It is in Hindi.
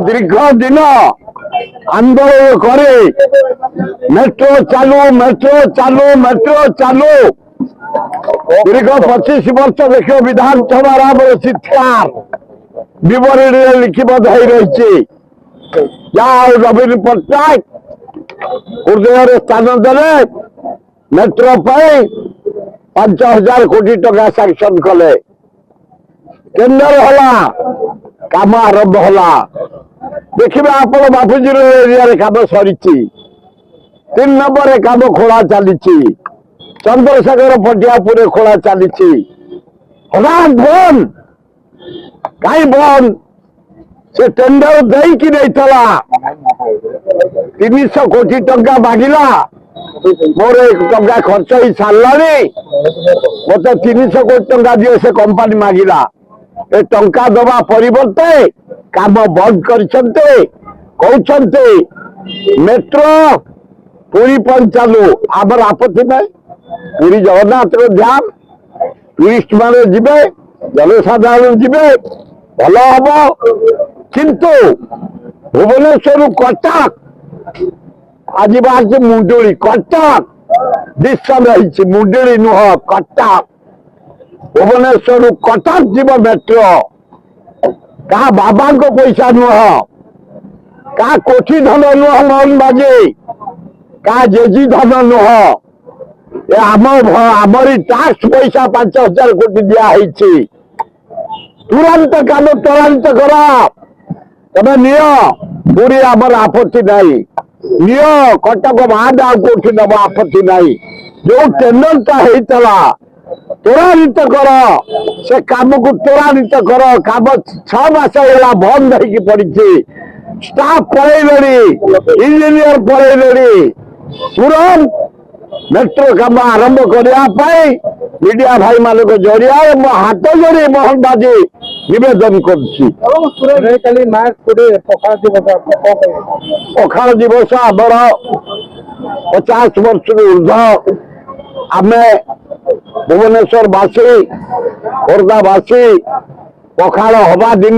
দীর্ঘ দিন আন্দোলন করে মেট্রো চালু মেট্রো চালু মেট্রো চালু দীর্ঘ 25 বর্ষ দেখো বিধানসভার আমার চিৎকার বিবরণীরে লিখিবদ্ধ হয়ে রয়েছে। যাও নবীন পট্টনায়ক হৃদয়ের স্থান দেলে মেট্রো পাই 5,000 কোটি টাকা স্যাংশন কলে কেন্দ্র হলা কাম আরম্ভ হলা। देखिए आप बापूजी एरिया कम सरी 3 नंबर कम खोला चली चंद्रशेखर पटियापुर खोला चली हठात बंद कहीं बंद से टेंडर देकी नहीं 300 कोटी टंका मागिला मोर 1 टंका खर्च ही सारा मत 300 कोटी टंका दिए से कंपनी मागिला ए टंका दबा परिवर्ते काम बंद करते मेट्रो पूरी पर चालू आमर आपत्ति नहीं पूरी जगन्नाथ ध्यान टूरिस्ट माने जीवे जनसाधारण जीवे भल हम किंतु भुवनेश्वर कटक आज बाहर मुंडुली कटक दिशा रही मुंडुली नुह कटक भुवनेश्वर कटक जीव मेट्रो का बाबा को पैसा नुह का कोठी धन नुह मौन बाजे का जेजी धन नुह आमरी टैक्स पैसा 5,000 कोटी दिया तुरंत काम त्वरान्वित कर तब निय पूरी आमर आपत्ति नहीं निय कटक बाद आउटी नब आपत्ति नहीं जो टेंडर होता त्वरान्वित कर से काम को त्वरान्वित कर काम 6 मास है बंद हो पड़ी स्टाफ पलैले इंजीनियर पलैले तुरंत मेट्रो काम आरंभ करने मीडिया भाई मान जरिया हाथ जोड़ी मोहन बाजी निवेदन पखाड़ दिवस आमर 50 वर्ष ऊर्ध आम भुवनेश्वर बासी खोर्धावासी पखाड़ हवा दिन